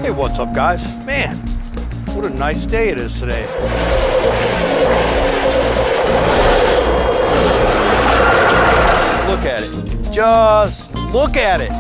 Hey, what's up, guys? Man, what a nice day it is today. Look at it. Just look at it.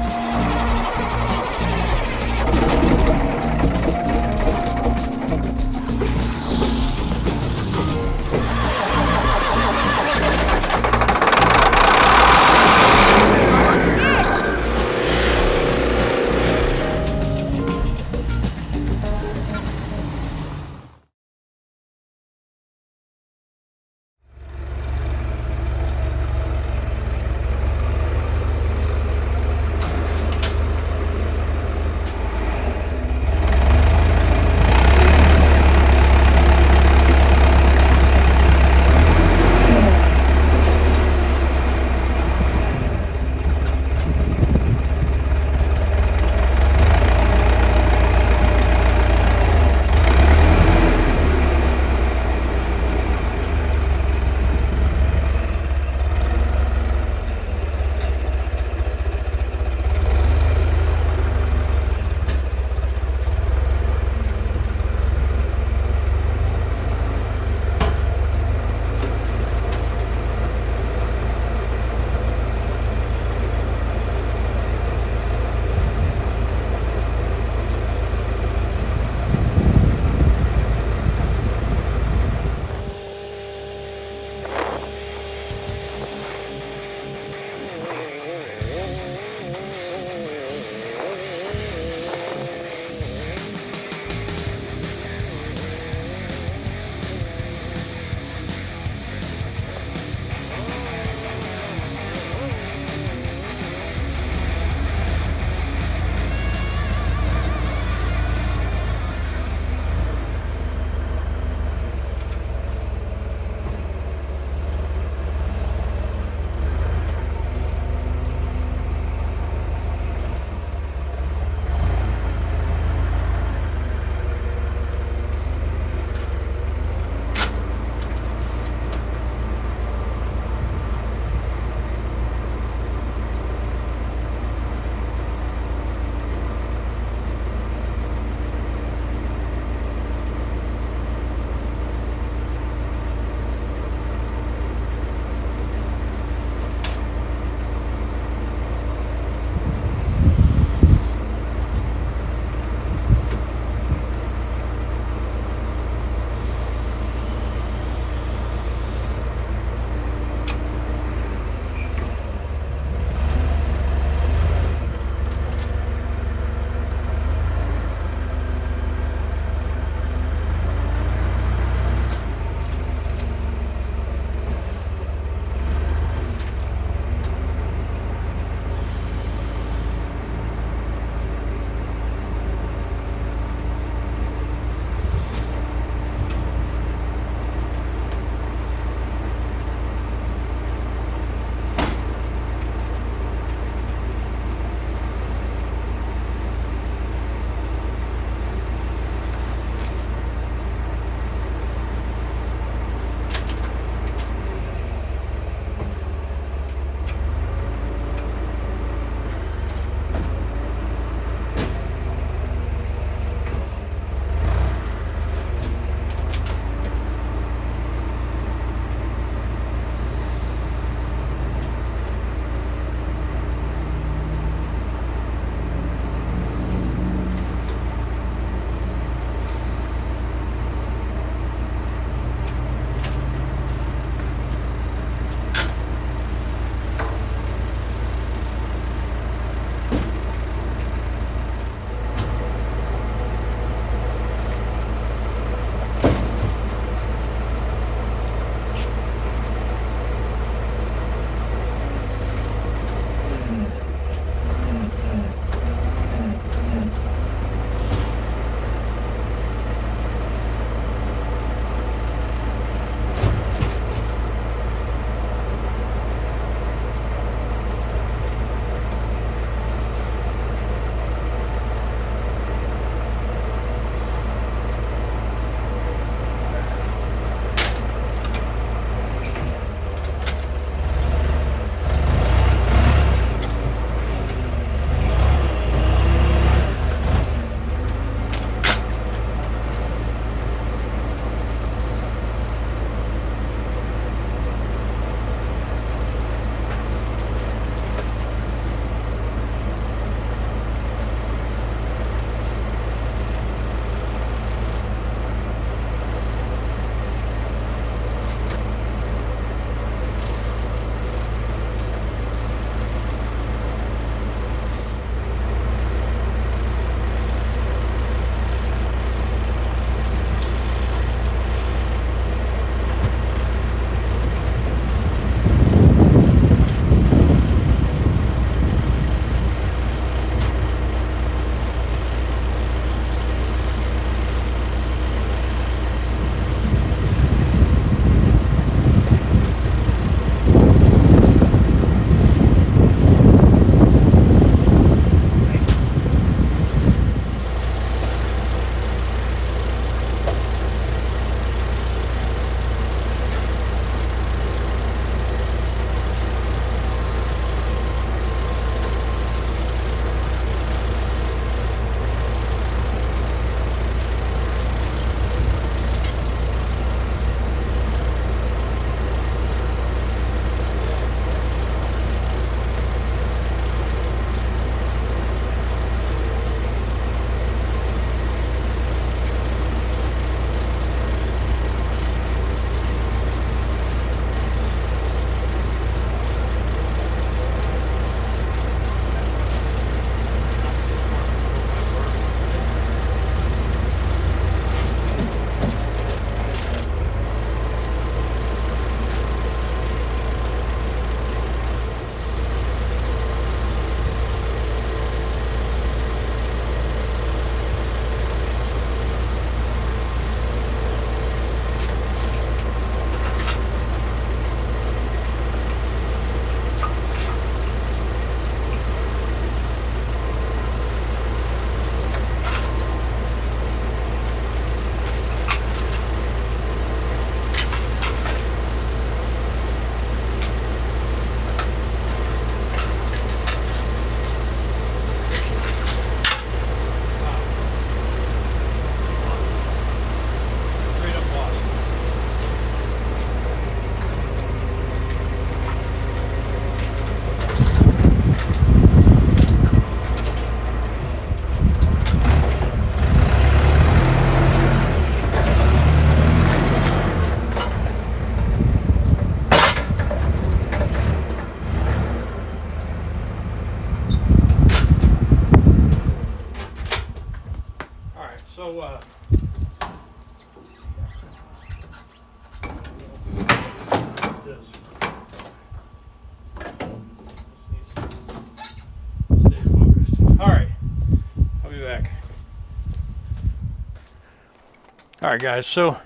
All right, guys, so,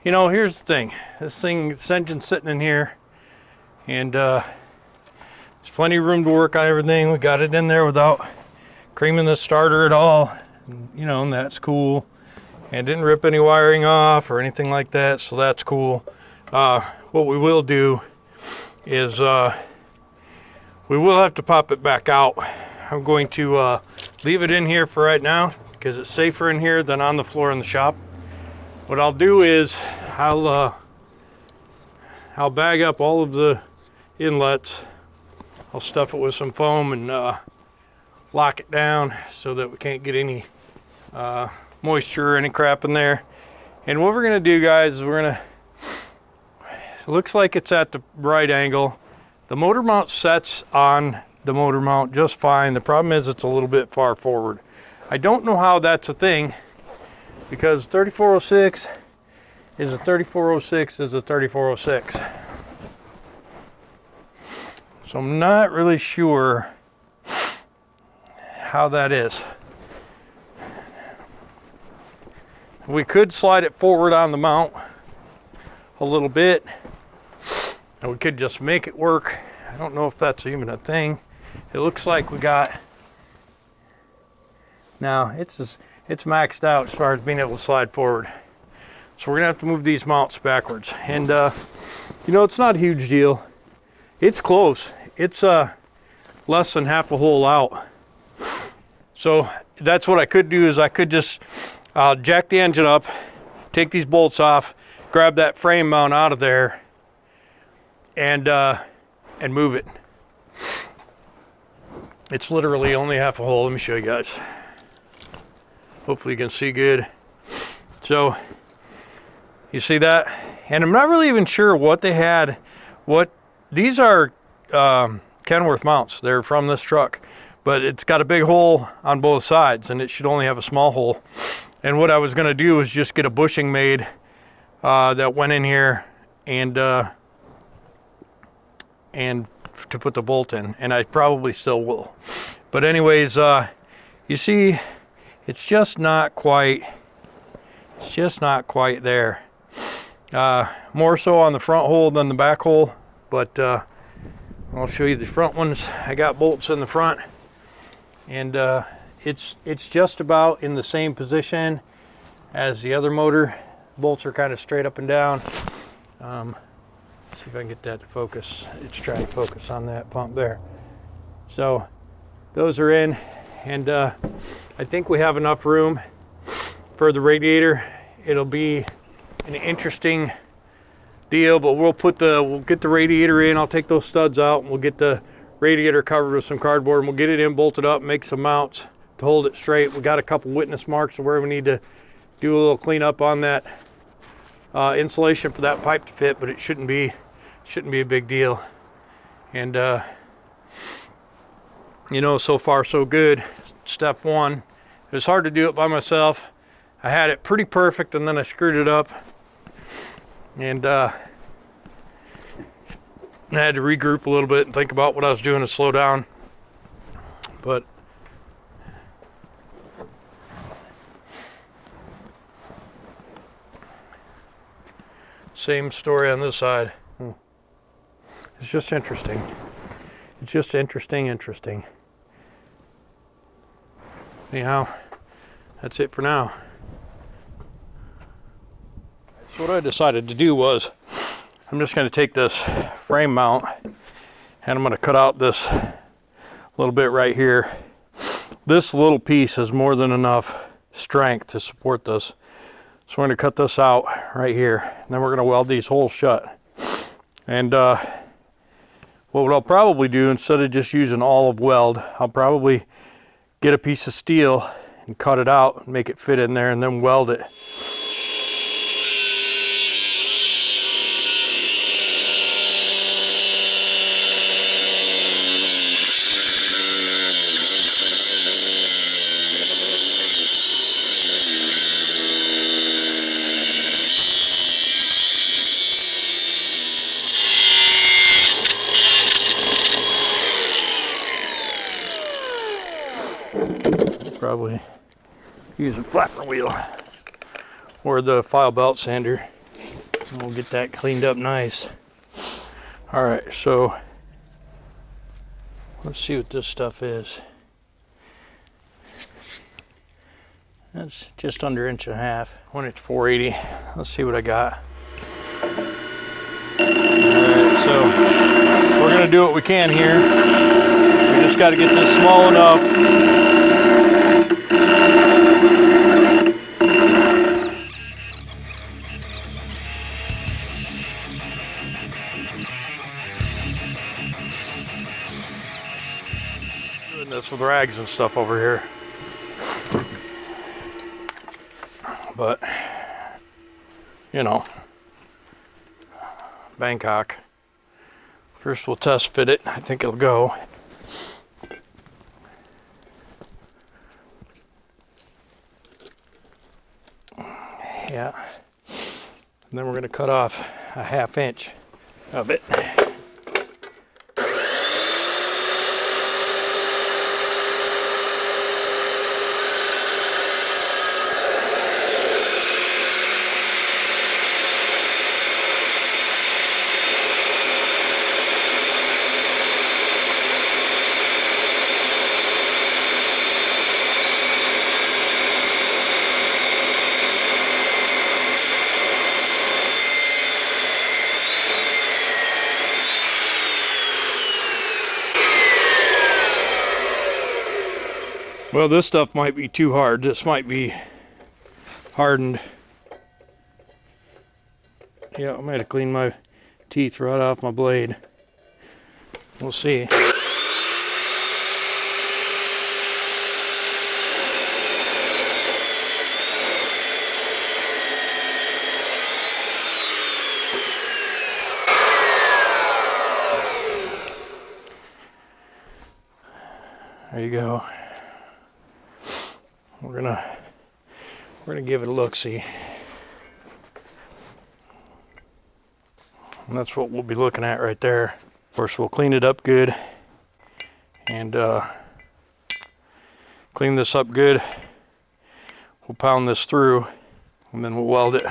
you know, here's the thing. This engine's sitting in here, and there's plenty of room to work on everything. We got it in there without creaming the starter at all, you know, and that's cool. And didn't rip any wiring off or anything like that, so that's cool. What we will do is we will have to pop it back out. I'm going to leave it in here for right now because it's safer in here than on the floor in the shop. What I'll do is I'll bag up all of the inlets. I'll stuff it with some foam and lock it down so that we can't get any moisture or any crap in there. And what we're gonna do, guys, is it looks like it's at the right angle. The motor mount sets on the motor mount just fine. The problem is it's a little bit far forward. I don't know how that's a thing, because 3406 is a 3406 is a 3406. So I'm not really sure how that is. We could slide it forward on the mount a little bit, and we could just make it work. I don't know if that's even a thing. It looks like we got, now it's maxed out as far as being able to slide forward. So we're gonna have to move these mounts backwards. And you know, it's not a huge deal. It's close. It's less than half a hole out. So that's what I could do, is I could just jack the engine up, take these bolts off, grab that frame mount out of there, and move it. It's literally only half a hole. Let me show you guys. Hopefully you can see good. So you see that? And I'm not really even sure what they had. These are Kenworth mounts. They're from this truck, but it's got a big hole on both sides, and it should only have a small hole. And what I was going to do is just get a bushing made that went in here and to put the bolt in, and I probably still will. But anyways, you see, it's just not quite there. More so on the front hole than the back hole, but I'll show you the front ones. I got bolts in the front, and it's just about in the same position as the other motor. Bolts are kind of straight up and down. See if I can get that to focus. It's trying to focus on that pump there. So those are in, and I think we have enough room for the radiator. It'll be an interesting deal, but we'll get the radiator in. I'll take those studs out, and we'll get the radiator covered with some cardboard, and we'll get it in, bolted up, make some mounts to hold it straight. We got a couple witness marks of where we need to do a little cleanup on that insulation for that pipe to fit, but it shouldn't be a big deal. And you know, so far so good. Step one. It was hard to do it by myself. I had it pretty perfect, and then I screwed it up, and I had to regroup a little bit and think about what I was doing and slow down. But same story on this side. It's just interesting. It's just interesting. Anyhow, that's it for now. So what I decided to do was, I'm just going to take this frame mount, and I'm going to cut out this little bit right here. This little piece has more than enough strength to support this. So we're going to cut this out right here, and then we're going to weld these holes shut. And what I'll probably do, instead of just using olive weld, I'll probably get a piece of steel and cut it out and make it fit in there, and then weld it. Probably use a flatter wheel. or the file belt sander. And we'll get that cleaned up nice. All right, so let's see what this stuff is. That's just under 1.5 inches. When it's 480, let's see what I got. Alright, so we're gonna do what we can here. We just gotta get this small enough. Doing this with rags and stuff over here. But, you know, Bangkok. First we'll test fit it. I think it'll go. Yeah. And then we're going to cut off a 1/2 inch of it. Well, this stuff might be too hard. This might be hardened. Yeah, I might have cleaned my teeth right off my blade. We'll see. There you go. We're gonna give it a look-see. And that's what we'll be looking at right there. Of course, we'll clean it up good and clean this up good. We'll pound this through and then we'll weld it.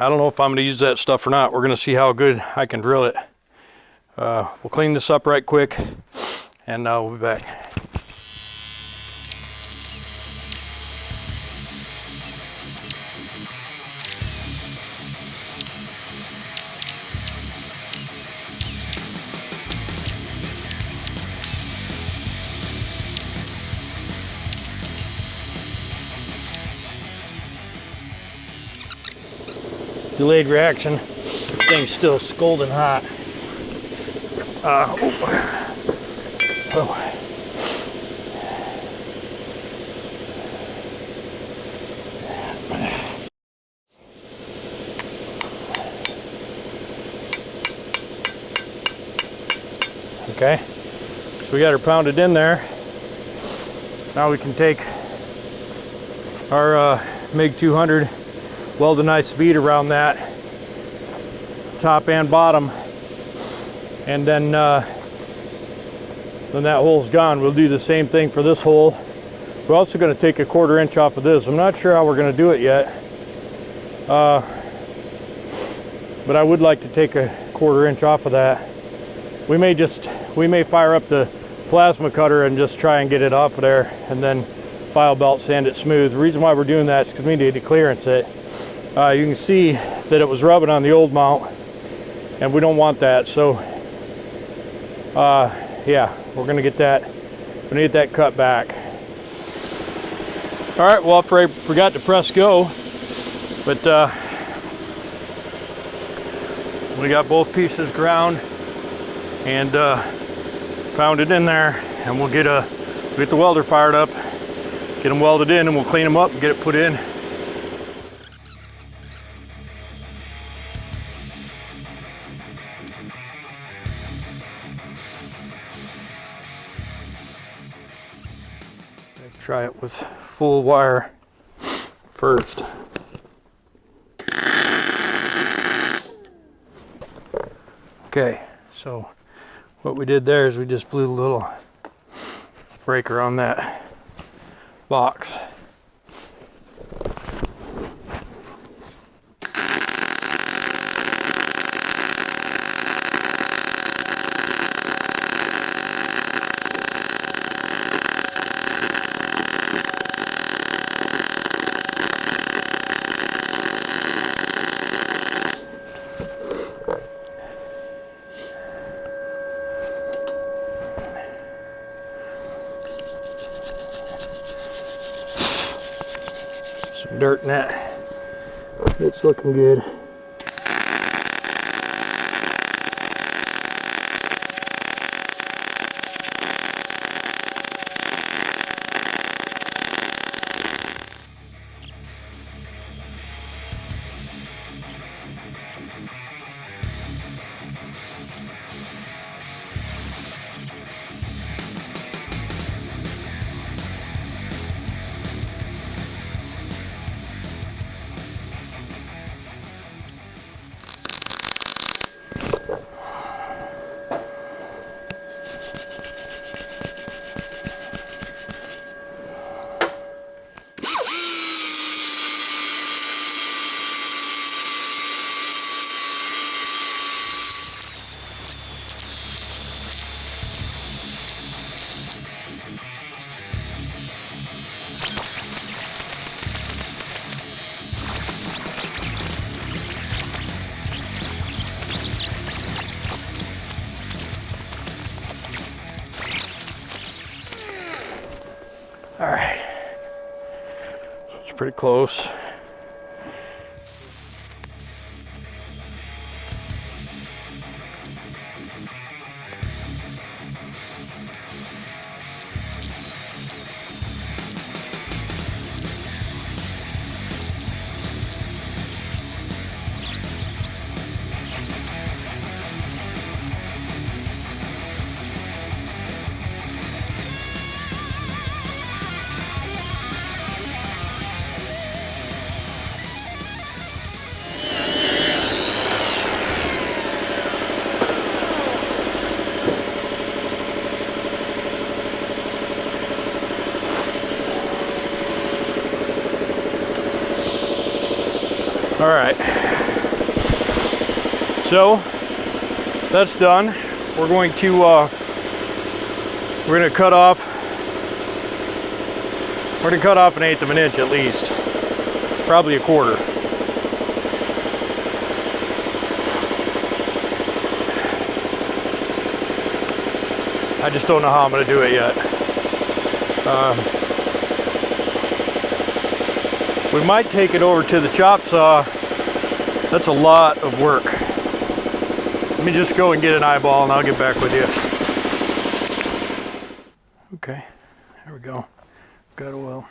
I don't know if I'm gonna use that stuff or not. We're gonna see how good I can drill it. We'll clean this up right quick and we'll be back. Delayed reaction. Thing's still scalding hot. Okay, so we got her pounded in there. Now we can take our MiG 200, weld a nice bead around that top and bottom, and then when that hole's gone, we'll do the same thing for this hole. We're also going to take a 1/4 inch off of this. I'm not sure how we're going to do it yet, but I would like to take a 1/4 inch off of that. We may fire up the plasma cutter and just try and get it off of there, and then file belt sand it smooth. The reason why we're doing that is because we need to clearance it. You can see that it was rubbing on the old mount, and we don't want that. So yeah, we're gonna get that cut back. All right, well, I forgot to press go, but we got both pieces ground and pounded in there, and we'll get the welder fired up, get them welded in, and we'll clean them up and get it put in. Try it with full wire first. Okay, so what we did there is we just blew a little breaker on that box. some dirt in that. It's looking good. All right, so it's pretty close. All right, so that's done. We're going to cut off. We're gonna cut off 1/8 of an inch at least, probably 1/4. I just don't know how I'm gonna do it yet. We might take it over to the chop saw. That's a lot of work. Let me just go and get an eyeball and I'll get back with you. Okay, there we go. Got oil.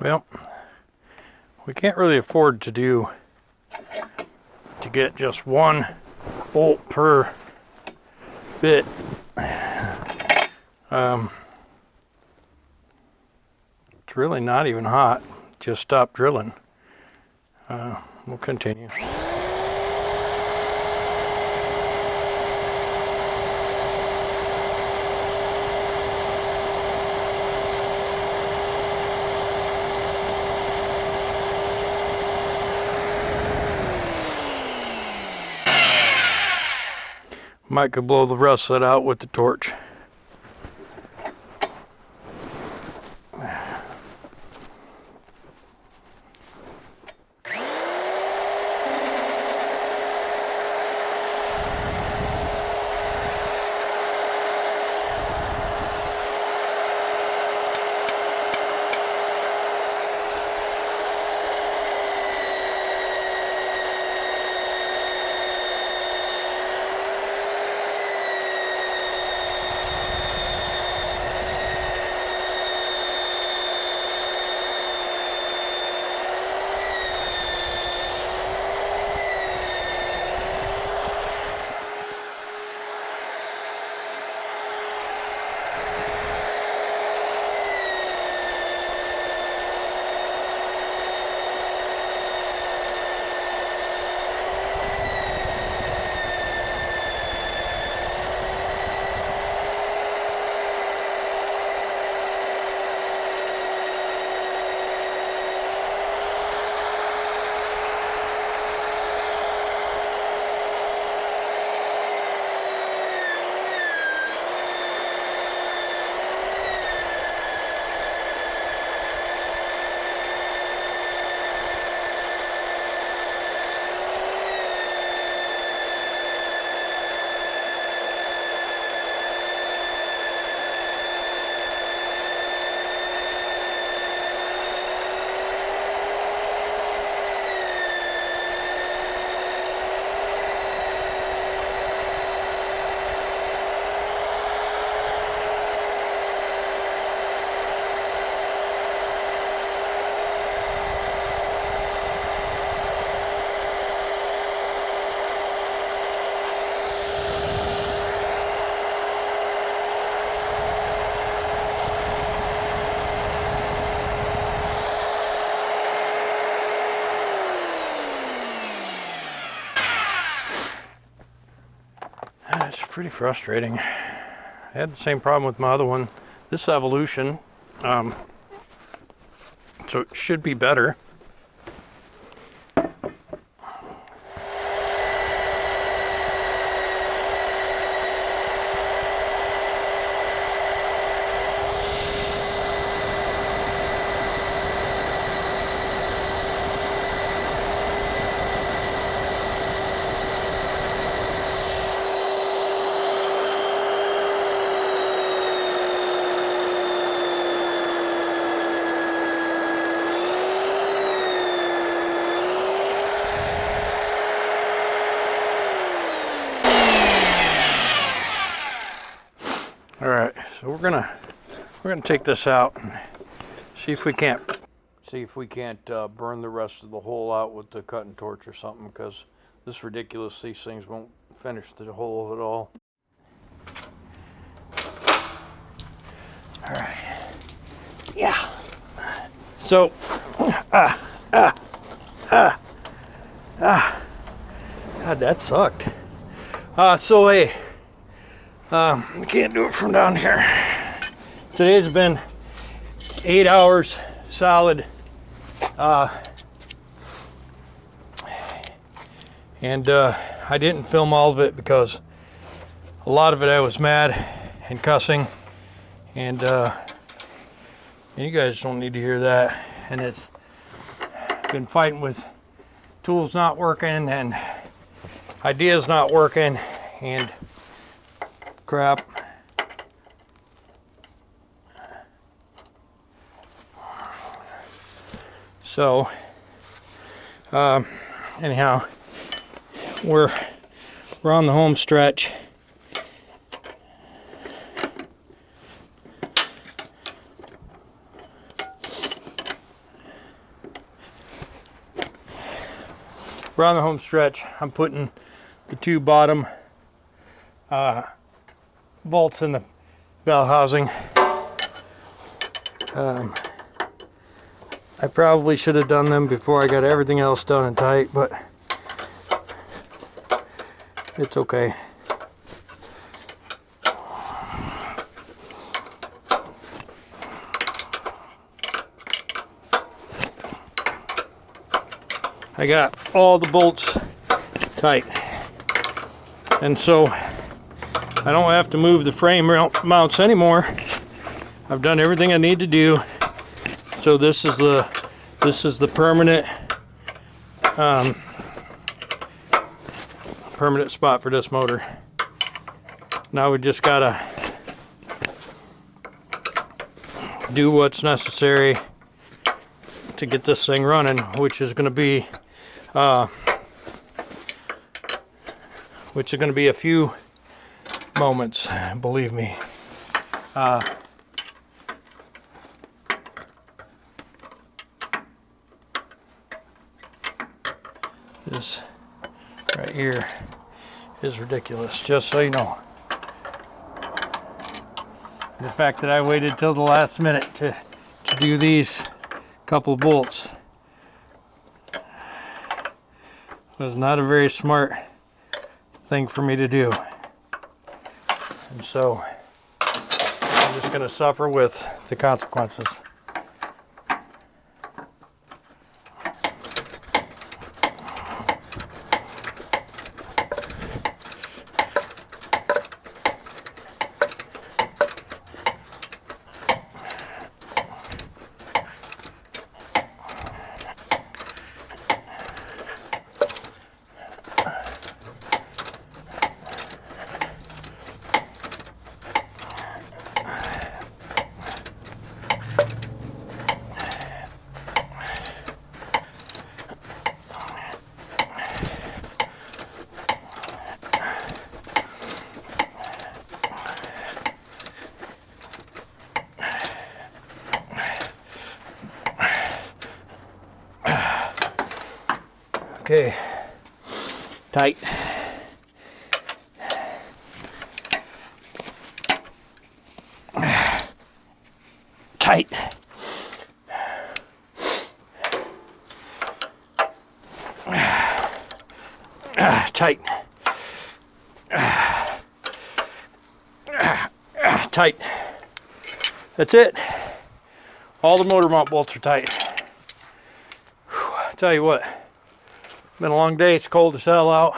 Well, we can't really afford to get just one bolt per bit. It's really not even hot. Just stop drilling. We'll continue. Might could blow the rest of that out with the torch. It's pretty frustrating. I had the same problem with my other one. This Evolution, so it should be better. All right, so we're gonna take this out and see if we can't burn the rest of the hole out with the cutting torch or something, because this ridiculous, these things won't finish the hole at all. All right, yeah. So, God, that sucked. So hey. We can't do it from down here. Today's been 8 hours solid. And I didn't film all of it because a lot of it I was mad and cussing. And you guys don't need to hear that. And it's been fighting with tools not working and ideas not working and crap. So anyhow, we're on the home stretch. We're on the home stretch. I'm putting the two bottom bolts in the bell housing. I probably should have done them before I got everything else done and tight, but it's okay. I got all the bolts tight, and so I don't have to move the frame mounts anymore. I've done everything I need to do. So this is the permanent permanent spot for this motor. Now we just gotta do what's necessary to get this thing running, which is going to be a few moments, believe me. This right here is ridiculous, just so you know. The fact that I waited till the last minute to do these couple of bolts was not a very smart thing for me to do. And so I'm just going to suffer with the consequences. Okay, tight. Tight. Tight. Tight. That's it. All the motor mount bolts are tight. I'll tell you what. Been a long day. It's cold as hell out.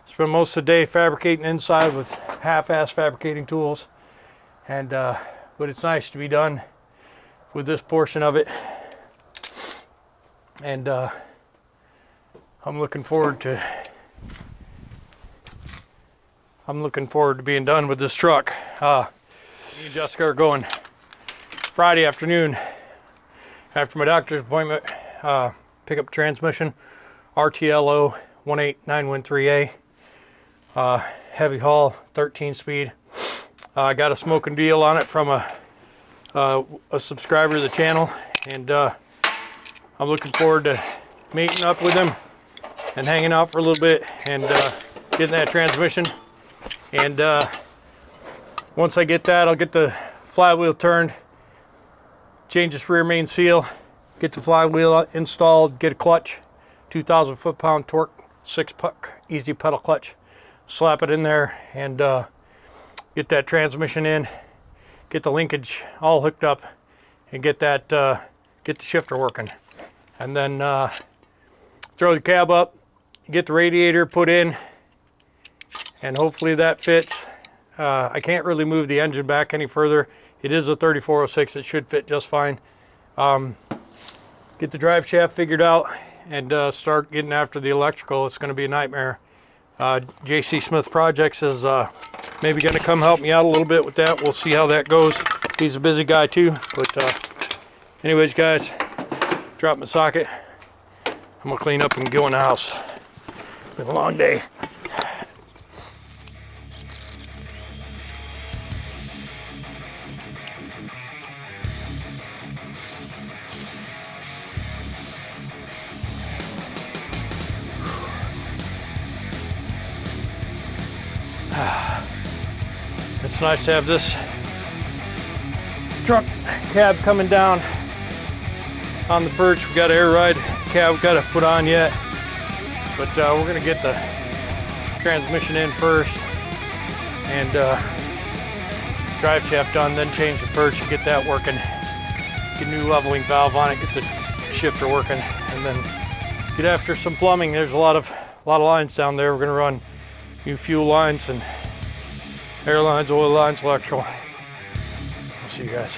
Spent most of the day fabricating inside with half-ass fabricating tools, and but it's nice to be done with this portion of it. And I'm looking forward to being done with this truck. Me and Jessica are going Friday afternoon after my doctor's appointment. Pick up transmission. RTLO 18913A, heavy haul, 13 speed. I got a smoking deal on it from a subscriber of the channel, and I'm looking forward to meeting up with him and hanging out for a little bit and getting that transmission. And once I get that, I'll get the flywheel turned, change this rear main seal, get the flywheel installed, get a clutch. 2,000 foot-pound torque, 6-puck easy pedal clutch. Slap it in there and get that transmission in, get the linkage all hooked up, and get the shifter working. And then throw the cab up, get the radiator put in, and hopefully that fits. I can't really move the engine back any further. It is a 3406. It should fit just fine. Get the drive shaft figured out and start getting after the electrical. It's going to be a nightmare. JC Smith Projects is maybe going to come help me out a little bit with that. We'll see how that goes. He's a busy guy too. But anyways, guys, drop my socket. I'm going to clean up and go in the house. It's been a long day. It's nice to have this truck cab coming down on the perch. We got air ride cab we've got to put on yet, but we're going to get the transmission in first and drive shaft done, then change the perch and get that working. Get a new leveling valve on it, get the shifter working, and then get after some plumbing. There's a lot of lines down there. We're going to run new fuel lines and Airlines, oil lines, electrical. I'll see you guys.